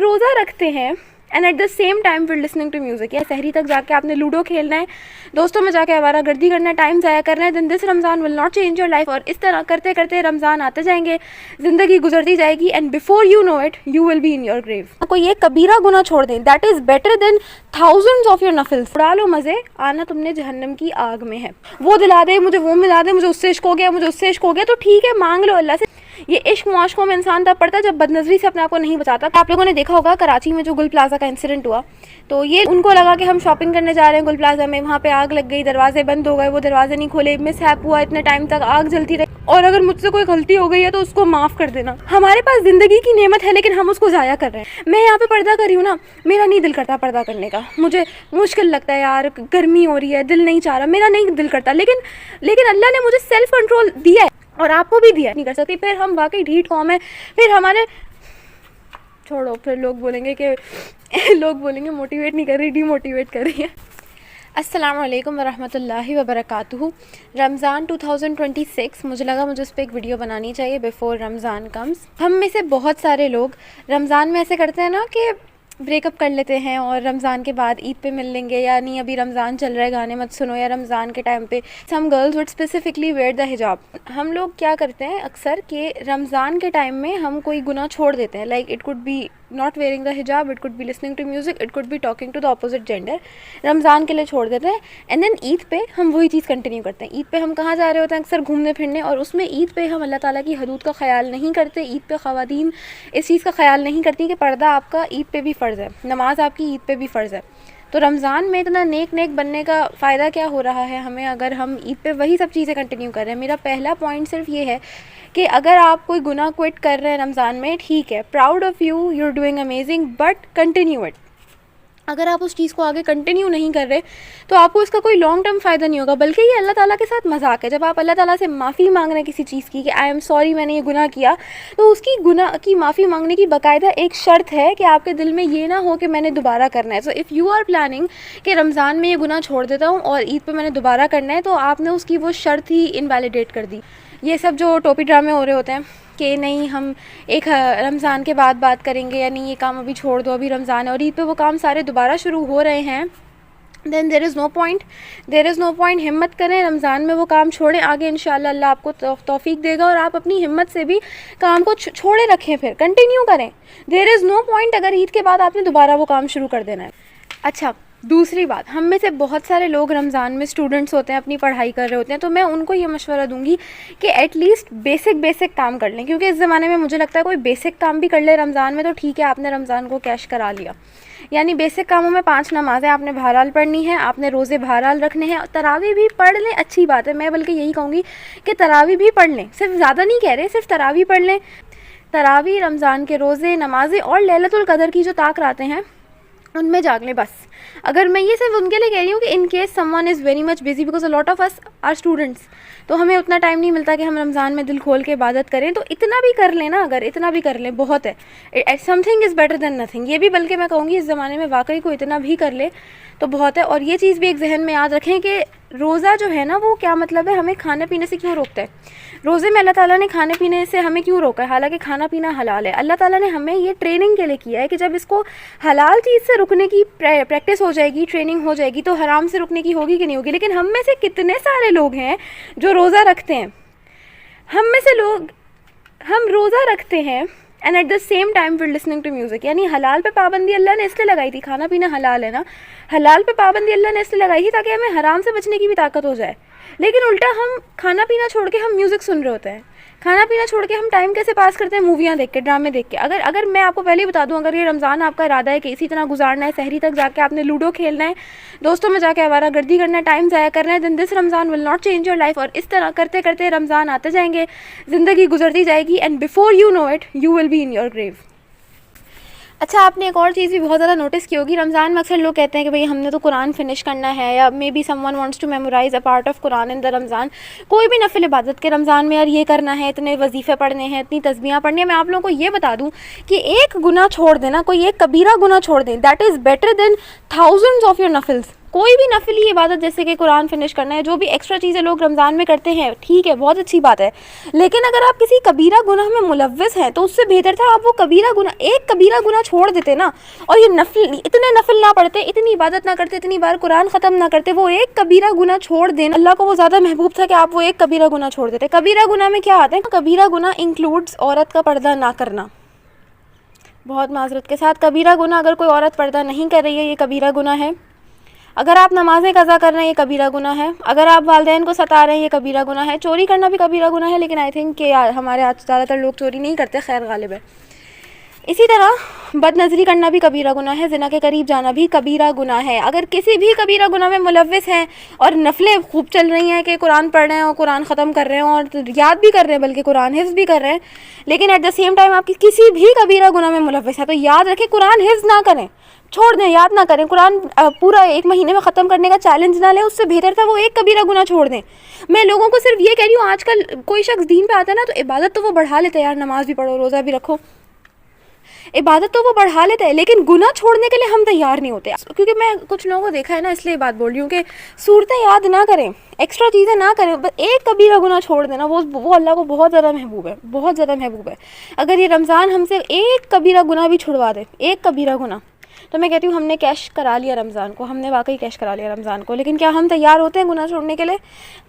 रोज़ा रखते हैं and at the same time फिर लिसनिंग टू म्यूज़िक, या सहरी तक जाके आपने लूडो खेलना है, दोस्तों में जाके आवारा गर्दी करना है, टाइम ज़ाया करना है, then this Ramzan will not change your life. और इस तरह करते करते रमज़ान आते जाएंगे, ज़िंदगी गुजरती जाएगी and before you know it you will be in your grave. कोई एक कबीरा गुना छोड़ दें, that is better than thousands of your नफिल्स। उड़ा लो मज़े, आना तुमने जहन्नम की आग में है। वो दिला दे मुझे, वो मिला दे मुझे, उससे इश्क हो गया, मुझे उससे इश्क हो गया, तो ठीक है मांग लो अल्लाह से। ये इश्क मुआशकों में इंसान तब पड़ता है जब बदनजरी से अपने आप को नहीं बचाता। आप लोगों ने देखा होगा कराची में जो गुल प्लाजा का इंसिडेंट हुआ, तो ये उनको लगा कि हम शॉपिंग करने जा रहे हैं गुल प्लाजा में, वहाँ पे आग लग गई, दरवाजे बंद हो गए, वो दरवाजे नहीं खोले, मिसहैप हुआ, इतने टाइम तक आग जलती रही, और अगर मुझसे कोई गलती हो गई है तो उसको माफ़ कर देना। हमारे पास ज़िंदगी की नेमत है लेकिन हम उसको ज़ाया कर रहे हैं। मैं यहाँ पे पर्दा कर रही हूँ ना, मेरा नहीं दिल करता पर्दा करने का, मुझे मुश्किल लगता है यार, गर्मी हो रही है, दिल नहीं चाह रहा, मेरा नहीं दिल करता, लेकिन अल्लाह ने मुझे सेल्फ कंट्रोल दिया है और आपको भी दिया, नहीं कर सकती। फिर हम वाकई ढीठ कौम है, फिर हमारे छोड़ो, फिर लोग बोलेंगे मोटिवेट नहीं कर रही, डीमोटिवेट कर रही है। अस्सलामु अलैकुम वरहमतुल्लाहि वबरकातुहू। रमज़ान 2026, मुझे लगा मुझे उस पर एक वीडियो बनानी चाहिए बिफ़ोर रमज़ान कम्स। हम में से बहुत सारे लोग रमज़ान में ऐसे करते हैं ना कि ब्रेकअप कर लेते हैं और रमज़ान के बाद ईद पे मिल लेंगे, या नहीं अभी रमज़ान चल रहा है गाने मत सुनो, या रमज़ान के टाइम पे some girls would specifically wear the hijab. हम लोग क्या करते हैं अक्सर कि रमज़ान के टाइम में हम कोई गुनाह छोड़ देते हैं, like it could be not wearing the हिजाब, it could be listening to music, it could be talking to the opposite gender. Ramzan के लिए छोड़ देते हैं एंड देन ईद पे हम वही चीज़ कंटिन्यू करते हैं। ईद पे हम कहाँ जा रहे होते हैं अक्सर घूमने फिरने, और उसमें ईद पे हम अल्लाह ताला की हदूद का ख्याल नहीं करते। ईद पे ख़वातीन इस चीज़ का ख्याल नहीं करती कि पर्दा आपका ईद पे भी फ़र्ज़ है, नमाज आपकी ईद पे भी फ़र्ज़ है। तो रमज़ान में इतना नेक बनने का फ़ायदा क्या हो रहा है हमें, अगर हम ईद पे वही सब चीज़ें कंटिन्यू कर रहे हैं। मेरा पहला पॉइंट सिर्फ ये है कि अगर आप कोई गुनाह क्विट कर रहे हैं रमज़ान में, ठीक है, proud of you, you are doing amazing, but continue it. अगर आप उस चीज़ को आगे कंटिन्यू नहीं कर रहे तो आपको इसका कोई लॉन्ग टर्म फ़ायदा नहीं होगा, बल्कि ये अल्लाह ताला के साथ मजाक है। जब आप अल्लाह ताला से माफ़ी मांग रहे हैं किसी चीज़ की कि आई एम सॉरी मैंने ये गुनाह किया, तो उसकी गुनाह की माफ़ी मांगने की बाकायदा एक शर्त है कि आपके दिल में ये ना हो कि मैंने दोबारा करना है। So if you are planning कि रमज़ान में ये गुनाह छोड़ देता हूँ और ईद पर मैंने दोबारा करना है, तो आपने उसकी वो शर्त ही इनवैलिडेट कर दी। ये सब जो टोपी ड्रामे हो रहे होते हैं कि नहीं हम एक रमज़ान के बाद बात करेंगे, या नहीं ये काम अभी छोड़ दो, अभी रमज़ान है, और ईद पे वो काम सारे दोबारा शुरू हो रहे हैं, then there is no point. हिम्मत करें, रमज़ान में वो काम छोड़ें, आगे इंशाल्लाह अल्लाह आपको तौफीक देगा और आप अपनी हिम्मत से भी काम को छोड़े रखें, फिर कंटिन्यू करें। देयर इज़ नो पॉइंट अगर ईद के बाद आपने दोबारा वो काम शुरू कर देना है। अच्छा, दूसरी बात, हम में से बहुत सारे लोग रमज़ान में स्टूडेंट्स होते हैं, अपनी पढ़ाई कर रहे होते हैं, तो मैं उनको ये मशवरा दूंगी कि एटलीस्ट बेसिक काम कर लें, क्योंकि इस ज़माने में मुझे लगता है कोई बेसिक काम भी कर ले रमज़ान में तो ठीक है, आपने रमज़ान को कैश करा लिया। यानी बेसिक कामों में 5 नमाज़ें आपने बहरहाल पढ़नी है, आपने रोज़े बहरहाल रखने हैं, तरावी भी पढ़ लें, अच्छी बात है। मैं बल्कि यही कहूँगी कि तरावी भी पढ़ लें, सिर्फ ज़्यादा नहीं कह रहे, सिर्फ तरावी पढ़ लें। तरावी, रमज़ान के रोज़े, नमाज़ें और लैलतुल क़द्र की जो ताक रातें हैं उनमें जाग लें बस। अगर मैं ये सिर्फ उनके लिए कह रही हूँ कि in case someone is very much busy, because a lot of us are students, तो हमें उतना टाइम नहीं मिलता कि हम रमज़ान में दिल खोल के इबादत करें, तो इतना भी कर लें ना, अगर इतना भी कर लें बहुत है। Something is better then nothing, ये भी बल्कि मैं कहूँगी इस ज़माने में वाकई को इतना भी कर ले तो बहुत है। और ये चीज़ भी एक जहन में याद रखें कि रोज़ा जो है ना, वो क्या मतलब है, हमें खाने पीने से क्यों रोकता है। रोज़े में अल्लाह ताला ने खाने पीने से हमें क्यों रोका है, हालांकि खाना पीना हलाल है। अल्लाह ताला ने हमें ये ट्रेनिंग के लिए किया है कि जब इसको हलाल चीज़ से रुकने की प्रैक्टिस हो जाएगी, ट्रेनिंग हो जाएगी, तो हराम से रुकने की होगी कि नहीं होगी। लेकिन हम में से कितने सारे लोग हैं जो रोज़ा रखते हैं, हम रोज़ा रखते हैं and at the same time फिर लिसनिंग टू म्यूज़िक। यानी हलाल पे पाबंदी अल्लाह ने इसलिए लगाई थी, खाना पीना हलाल है ना, हलाल पे पाबंदी अल्लाह ने इसलिए लगाई थी ताकि हमें हराम से बचने की भी ताकत हो जाए। लेकिन उल्टा हम खाना पीना छोड़ के हम म्यूज़िक सुन रहे होते हैं, खाना पीना छोड़ के हम टाइम कैसे पास करते हैं, मूवियाँ देख के, ड्रामे देख के। अगर मैं आपको पहले ही बता दूं, अगर ये रमज़ान आपका इरादा है कि इसी तरह गुजारना है, सहरी तक जाके आपने लूडो खेलना है, दोस्तों में जाके आवारा गर्दी करना है, टाइम ज़ाया करना है, then this Ramzan will not change your life. और इस तरह करते करते रमज़ान आते जाएंगे, ज़िंदगी गुजरती जाएगी and before you know it you will be in your grave. अच्छा, आपने एक और चीज़ भी बहुत ज़्यादा नोटिस की होगी, रमज़ान में अक्सर लोग कहते हैं कि भाई हमने तो कुरान फिनिश करना है, या maybe someone wants to memorize a part of Quran in the Ramzan. कोई भी नफिल इबादत के रमज़ान में यार ये करना है, इतने वजीफ़े पढ़ने हैं, इतनी तस्बीहां पढ़नी है। मैं आप लोगों को ये बता दूं कि एक गुनाह छोड़ देना, कोई एक कबीरा गुनाह छोड़ दें, that is better than thousands of your नफिल्स। कोई भी नफली इबादत जैसे कि कुरान फिनिश करना है, जो भी एक्स्ट्रा चीज़ें लोग रमज़ान में करते हैं, ठीक है, बहुत अच्छी बात है, लेकिन अगर आप किसी कबीरा गुनाह में मुलव्वस हैं तो उससे बेहतर था आप वो कबीरा गुनाह, एक कबीरा गुनाह छोड़ देते ना, और ये इतने नफल ना पढ़ते, इतनी इबादत ना करते, इतनी बार कुरान ख़त्म ना करते, वो एक कबीरा गुनाह छोड़ देना अल्लाह को वो ज़्यादा महबूब था कि आप वो एक कबीरा गुनाह छोड़ देते। कबीरा गुनाह में क्या आता है? कबीरा गुनाह इंक्लूड्स औरत का पर्दा ना करना। बहुत माजरत के साथ, कबीरा गुनाह अगर कोई औरत पर्दा नहीं कर रही है, ये कबीरा गुनाह है। अगर आप नमाज़ें कज़ा कर रहे हैं, ये कबीरा गुनाह है। अगर आप वालिदैन को सता रहे हैं, ये कबीरा गुनाह है। चोरी करना भी कबीरा गुनाह है, लेकिन आई थिंक कि हमारे आज ज़्यादातर लोग चोरी नहीं करते, खैर गालिब है। इसी तरह बदनज़री करना भी कबीरा गुनाह है, ज़िना के करीब जाना भी कबीरा गुनाह है। अगर किसी भी कबीरा गुनाह में मुलव्वस हैं और नफलें खूब चल रही हैं कि कुरान पढ़ रहे हैं और कुरान ख़त्म कर रहे हैं और याद भी कर रहे हैं, बल्कि कुरान हिफ्ज़ भी कर रहे हैं, लेकिन एट द सेम टाइम आप किसी भी कबीरा गुनाह में मुलव्वस हैं, तो याद रखें, कुरान हिफ्ज़ ना करें, छोड़ दें, याद ना करें, कुरान पूरा 1 महीने में ख़त्म करने का चैलेंज ना लें, उससे बेहतर था वो एक कबीरा गुनाह छोड़ दें। मैं लोगों को सिर्फ ये कह रही हूँ, आजकल कोई शख्स दीन पे आता है ना तो इबादत तो वो बढ़ा लेते हैं, यार नमाज भी पढ़ो, रोज़ा भी रखो, इबादत तो वो बढ़ा लेते हैं, लेकिन गुनाह छोड़ने के लिए हम तैयार नहीं होते। क्योंकि मैं कुछ लोगों को देखा है ना, इसलिए बात बोल रही हूँ कि सूरतें याद ना करें, एक्स्ट्रा चीज़ें ना करें, बस एक कबीरा गुनाह छोड़ देना, वो अल्लाह को बहुत ज़्यादा महबूब है, बहुत ज़्यादा महबूब है। अगर ये रमज़ान हमसे एक कबीरा गुनाह भी छुड़वा दे, एक कबीरा गुनाह, तो मैं कहती हूँ हमने कैश करा लिया रमज़ान को, हमने वाकई कैश करा लिया रमज़ान को। लेकिन क्या हम तैयार होते हैं गुनाह छोड़ने के लिए?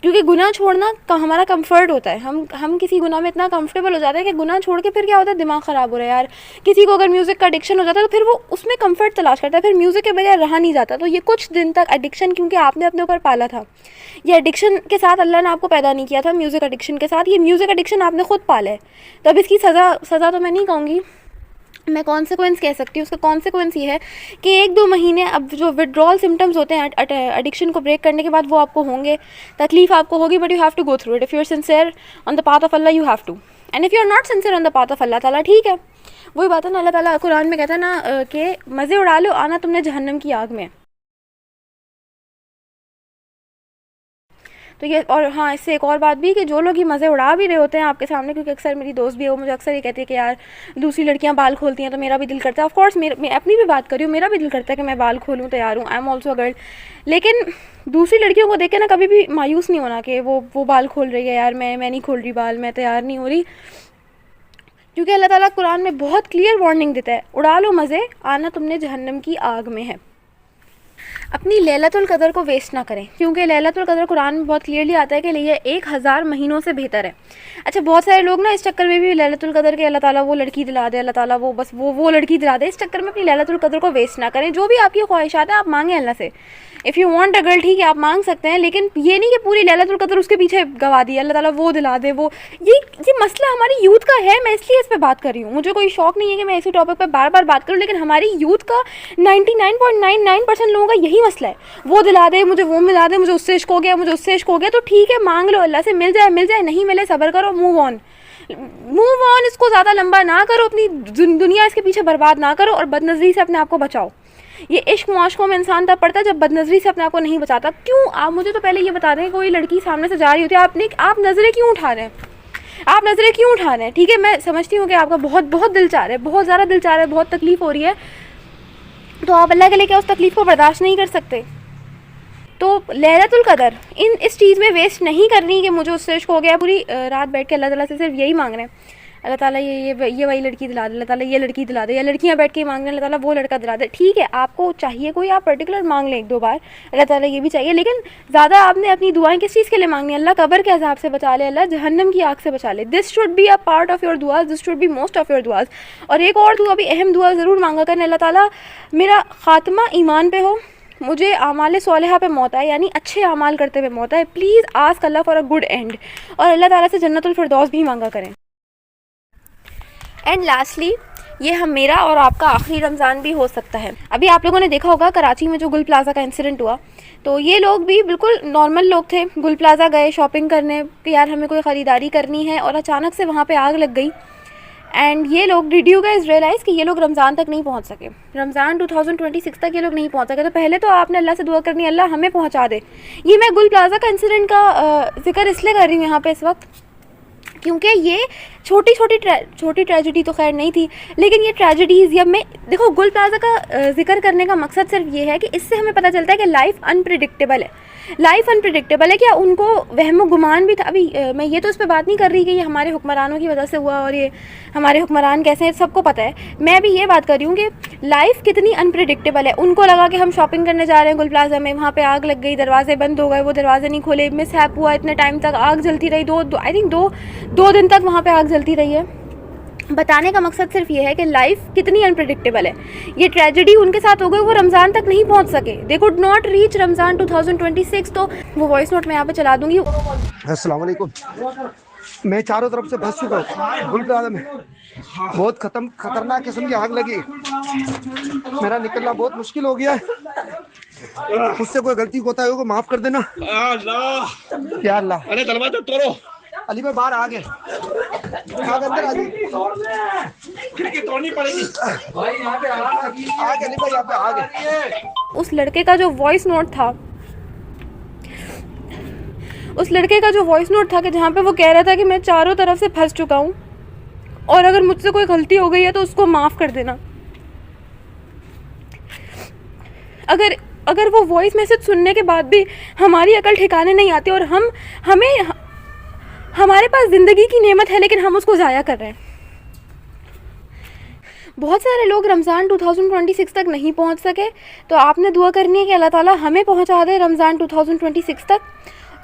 क्योंकि गुनाह छोड़ना हमारा कंफर्ट होता है, हम किसी गुनाह में इतना कंफर्टेबल हो जाते हैं कि गुनाह छोड़ के फिर क्या होता है, दिमाग ख़राब हो रहा है यार। किसी को अगर म्यूज़िक का एडिक्शन हो जाता है तो फिर वो उसमें कंफर्ट तलाश करता है, फिर म्यूज़िक के बगैर रहा नहीं जाता। तो ये कुछ दिन तक एडिक्शन, क्योंकि आपने अपने ऊपर पाला था, ये एडिक्शन के साथ अल्लाह ने आपको पैदा नहीं किया था, म्यूज़िक एडिक्शन के साथ, ये म्यूज़िक एडिक्शन आपने खुद पाला है। तो अब इसकी सज़ा तो मैं नहीं कहूँगी, मैं कॉन्सिक्वेंस कह सकती हूँ। उसका कॉन्सिक्वेंस ये है कि 1-2 महीने अब जो विड्रॉल सिम्टम्स होते हैं एडिक्शन को ब्रेक करने के बाद, वो आपको होंगे, तकलीफ़ आपको होगी, but you have to go through it. If you are sincere on the path of Allah, you have to, and if you are not sincere on the path of Allah ताला, ठीक है, वही बात है ना, अल्लाह ताला कुरान में कहता है ना कि मज़े उड़ा लो, आना तुमने जहन्नम की आग में। तो ये, और हाँ, इससे एक और बात भी कि जो लोग ये मज़े उड़ा भी रहे होते हैं आपके सामने, क्योंकि अक्सर मेरी दोस्त भी है, वो मुझे अक्सर ये कहती है कि यार दूसरी लड़कियां बाल खोलती हैं तो मेरा भी दिल करता है। ऑफ कोर्स मैं अपनी भी बात कर रही हूँ, मेरा भी दिल करता है कि मैं बाल खोलूँ, तैयार हूँ, I am also a girl. लेकिन दूसरी लड़कियों को देख के ना कभी भी मायूस नहीं होना कि वो बाल खोल रही है, यार मैं नहीं खोल रही बाल, मैं तैयार नहीं हो रही। क्योंकि अल्लाह ताला कुरान में बहुत क्लियर वार्निंग देता है, उड़ा लो मज़े, आना तुमने जहन्नम की आग में है। अपनी लैलतुल कदर को वेस्ट ना करें, क्योंकि लैलतुल कदर कुरान में बहुत क्लियरली आता है कि ये 1000 महीनों से बेहतर है। अच्छा, बहुत सारे लोग ना इस चक्कर में भी लैलतुल कदर के अल्लाह ताला वो लड़की दिला दे, अल्लाह ताला वो बस वो लड़की दिला दे, इस चक्कर में अपनी लैलतुल कदर को वेस्ट ना करें। जो भी आपकी ख्वाहिशात हैं आप मांगें अल्लाह से, if you want a girl, ठीक है, आप मांग सकते हैं, लेकिन ये नहीं कि पूरी लैलतुल कदर उसके पीछे गवा दी, अल्लाह ताला वो दिला दे। वो ये मसला हमारी यूथ का है, मैं इसलिए इस पर बात कर रही हूँ। मुझे कोई शौक नहीं है कि मैं इसी टॉपिक पर बार बार बात करूँ, लेकिन हमारी यूथ का 99.99% लोगों का यही मसला है, वो दिला दे मुझे, वो मिला दे मुझे, उससे इश्क हो गया, मुझे उससे इश्क हो गया। तो ठीक है, मांग लो अल्लाह से, मिल जाए, नहीं मिले सब्र करो, मूव ऑन। इसको ज़्यादा लंबा ना करो, अपनी दुनिया इसके पीछे बर्बाद ना करो, और बदनज़री से अपने आप को बचाओ। ये इश्क मुआशकों में इंसान तब पड़ता है जब बदनज़री से अपने आप को नहीं बचाता। क्यों? आप मुझे तो पहले ये बता दें, कोई लड़की सामने से जा रही होती है, आप नज़रें क्यों उठा रहे हैं? ठीक है, मैं समझती हूँ कि आपका बहुत दिल चाह रहा है, बहुत ज़्यादा दिल चाह रहा है, बहुत तकलीफ़ हो रही है, तो आप अल्लाह के लिए क्या उस तकलीफ़ को बर्दाश्त नहीं कर सकते? तो लैलतुल कदर इस चीज़ में वेस्ट नहीं करनी कि मुझे उससे इश्क हो गया, पूरी रात बैठ के अल्लाह ताला से सिर्फ यही मांग रहे हैं, अल्लाह ताला ये वही लड़की दिला दे, अल्लाह ताला ये लड़की दिला दे, या लड़कियां बैठ के मांग रहे हैं अल्लाह ताला वो लड़का दिला दे। ठीक है, आपको चाहिए कोई, आप पर्टिकुलर मांग लें 1-2 बार, अल्लाह ताला ये भी चाहिए, लेकिन ज़्यादा आपने अपनी दुआएं किस चीज़ के लिए मांगनी है? अल्लाह कब्र के अज़ाब से बचा ले, अल्लाह जहन्नम की आग से बचा ले। This should be a part of your दुआज, this should be most of your दुआज। और एक और दुआ भी, अहम दुआ ज़रूर मांगा करें, अल्लाह ताला मेरा ख़ात्मा ईमान पे हो, मुझे आमाल सोलिहा पे मौत आए, यानी अच्छे अमाल करते हुए मौत आए। Please ask Allah for a good and, और अल्लाह ताला से जन्नतुल फिरदौस भी मांगा करें। एंड लास्टली, ये हम मेरा और आपका आखिरी रमज़ान भी हो सकता है। अभी आप लोगों ने देखा होगा कराची में जो गुल प्लाज़ा का इंसिडेंट हुआ, तो ये लोग भी बिल्कुल नॉर्मल लोग थे, गुल प्लाज़ा गए शॉपिंग करने कि यार हमें कोई ख़रीदारी करनी है, और अचानक से वहाँ पे आग लग गई। एंड ये लोग, डिड यू गाइस रियलाइज़ कि ये लोग रमज़ान तक नहीं पहुँच सके, रमज़ान 2026 तक ये लोग नहीं पहुँच सके। तो पहले तो आपने अल्लाह से दुआ करनी, अल्लाह हमें पहुँचा दे। ये मैं गुल प्लाज़ा का इंसिडेंट का जिक्र इसलिए कर रही हूँ यहाँ पे इस वक्त, क्योंकि ये छोटी ट्रेजेडी तो खैर नहीं थी, लेकिन ये ट्रेजेडीज़ या मैं देखो गुल प्लाजा का जिक्र करने का मकसद सिर्फ ये है कि इससे हमें पता चलता है कि लाइफ अनप्रिडिक्टेबल है। लाइफ अनप्रिडिक्टेबल है क्या, उनको वहम गुमान भी था। अभी मैं ये तो इस पर बात नहीं कर रही कि ये हमारे हुक्मरानों की वजह से हुआ और ये हमारे हुक्मरान कैसे हैं सबको पता है। मैं अभी ये बात कर रही हूँ कि लाइफ कितनी अनप्रिडिक्टेबल है। उनको लगा कि हम शॉपिंग करने जा रहे हैं गुल प्लाजा में, वहाँ पे आग लग गई, दरवाजे बंद हो गए, वो दरवाजे नहीं खोले, मिसहैप हुआ, इतने टाइम तक आग जलती रही, आई थिंक दो दिन तक वहाँ पे आग जलती रही है। बताने का मकसद सिर्फ ये है कि लाइफ कितनी अनप्रेडिक्टेबल है। ये ट्रेजेडी उनके साथ हो गई, वो रमज़ान तक नहीं पहुंच सके, they could not reach Ramzan 2026। तो वो वॉइस नोट मैं यहाँ पे चला दूंगी। अस्सलाम वालेकुम। मैं चारों तरफ से फंस चुका हूँ गुल प्लाजा में। बहुत खतरनाक किस्म की आग लगी, मेरा निकलना बहुत मुश्किल हो गया है। मुझसे कोई गलती होता है माफ कर देना। क्या अल्लाह, अरे दरवाजा तोड़ो। अली भाई बाहर आ गए, अंदर आ गए, खिड़की तोड़नी पड़ेगी। अली भाई यहाँ पे आ गए। उस लड़के का जो वॉइस नोट था कि जहाँ पे वो कह रहा था कि मैं चारों तरफ से फंस चुका हूँ और अगर मुझसे कोई गलती हो गई है तो उसको माफ़ कर देना। अगर वो वॉइस मैसेज सुनने के बाद भी हमारी अकल ठिकाने नहीं आती और हमारे पास ज़िंदगी की नेमत है लेकिन हम उसको ज़ाया कर रहे हैं। बहुत सारे लोग रमज़ान 2026 तक नहीं पहुंच सके, तो आपने दुआ करनी है कि अल्लाह ताला हमें पहुंचा दे रमज़ान 2026 तक।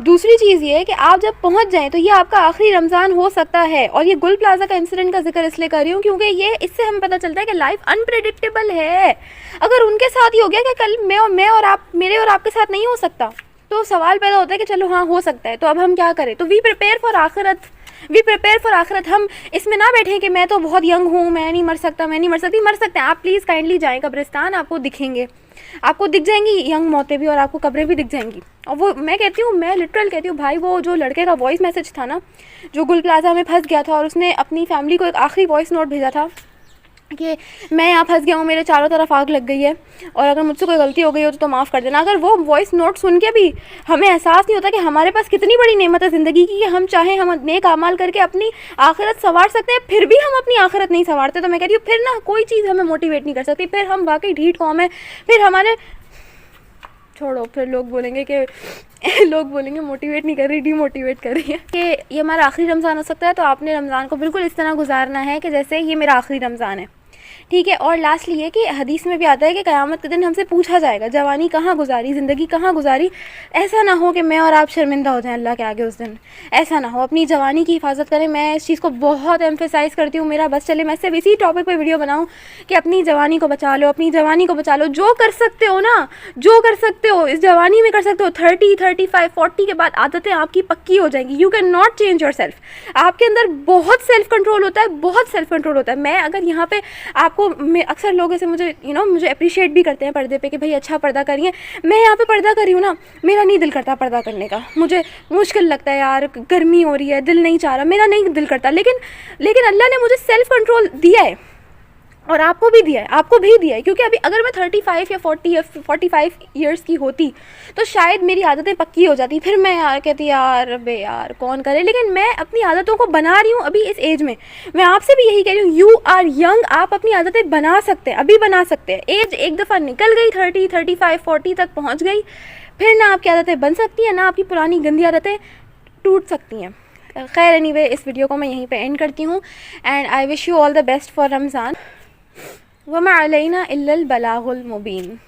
दूसरी चीज़ ये है कि आप जब पहुंच जाएं तो ये आपका आखिरी रमज़ान हो सकता है। और ये गुल प्लाजा का इंसिडेंट का जिक्र इसलिए कर रही हूँ क्योंकि ये इससे हमें पता चलता है कि लाइफ अनप्रेडिक्टेबल है। अगर उनके साथ ही हो गया कि कल मैं और आप, मेरे और आपके साथ नहीं हो सकता, तो सवाल पैदा होता है कि चलो हाँ हो सकता है, तो अब हम क्या करें। तो वी प्रिपेयर फॉर आखिरत। हम इसमें ना बैठें कि मैं तो बहुत यंग हूँ, मैं नहीं मर सकती। मर सकते हैं आप, प्लीज़ काइंडली जाएं कब्रिस्तान, आपको दिखेंगे, आपको दिख जाएंगी यंग मौतें भी और आपको कब्रें भी दिख जाएंगी। और वो मैं लिटरल कहती हूँ भाई, वो जो लड़के का वॉइस मैसेज था ना, जो गुल प्लाजा में फंस गया था और उसने अपनी फैमिली को एक आखिरी वॉइस नोट भेजा था कि मैं यहाँ फंस गया हूँ, मेरे चारों तरफ आग लग गई है और अगर मुझसे कोई गलती हो गई हो तो माफ़ कर देना। अगर वो वॉइस नोट सुन के भी हमें एहसास नहीं होता कि हमारे पास कितनी बड़ी नेमत है ज़िंदगी की, कि हम चाहें हम नेक अमाल करके अपनी आखिरत संवार सकते हैं, फिर भी हम अपनी आखिरत नहीं संवारते, तो मैं कहती हूँ फिर ना कोई चीज़ हमें मोटिवेट नहीं कर सकती, फिर हम वाकई ढीठ कौम है। फिर हमारे छोड़ो, फिर लोग बोलेंगे मोटिवेट नहीं कर रही, डीमोटिवेट कर रही है। कि ये हमारा आखिरी रमज़ान हो सकता है, तो आपने रमज़ान को बिल्कुल इस तरह गुजारना है कि जैसे ये मेरा आखिरी रमज़ान है, ठीक है। और लास्टली ये कि हदीस में भी आता है कि क़यामत के दिन हमसे पूछा जाएगा जवानी कहाँ गुजारी, ज़िंदगी कहाँ गुजारी। ऐसा ना हो कि मैं और आप शर्मिंदा हो जाएं अल्लाह के आगे उस दिन, ऐसा ना हो। अपनी जवानी की हिफाजत करें। मैं इस चीज़ को बहुत एम्फेसाइज़ करती हूँ। मेरा बस चले मैं सिर्फ इसी टॉपिक पर वीडियो बनाऊँ कि अपनी जवानी को बचा लो, अपनी जवानी को बचा लो। जो कर सकते हो ना, जो कर सकते हो इस जवानी में कर सकते हो। 30, 35, 40 के बाद आदतें आपकी पक्की हो जाएंगी। You can not change your self. आपके अंदर बहुत सेल्फ कंट्रोल होता है, बहुत सेल्फ कंट्रोल होता है। मैं अगर यहाँ पे आपको अक्सर लोग ऐसे मुझे मुझे अप्रिशिएट भी करते हैं पर्दे पे कि भाई अच्छा पर्दा करिए। मैं यहाँ पे पर्दा कर रही हूँ ना, मेरा नहीं दिल करता पर्दा करने का, मुझे मुश्किल लगता है यार, गर्मी हो रही है, दिल नहीं चाह रहा, मेरा नहीं दिल करता। लेकिन अल्लाह ने मुझे सेल्फ कंट्रोल दिया है और आपको भी दिया है, क्योंकि अभी अगर मैं 35 या 40 या 45 ईयर्स की होती तो शायद मेरी आदतें पक्की हो जाती। फिर मैं कहती यार कौन करे। लेकिन मैं अपनी आदतों को बना रही हूँ अभी इस एज में। मैं आपसे भी यही कह रही हूँ, यू आर यंग, आप अपनी आदतें बना सकते हैं, अभी बना सकते हैं। एज एक दफ़ा निकल गई, 30, 35, 40 तक पहुँच गई, फिर ना आपकी आदतें बन सकती हैं, ना आपकी पुरानी गंदी आदतें टूट सकती हैं। खैर एनीवे, इस वीडियो को मैं यहीं पे एंड करती हूँ and I wish you all the best for Ramzan. Verma Alaina इल्लल बलागुल Mubeen.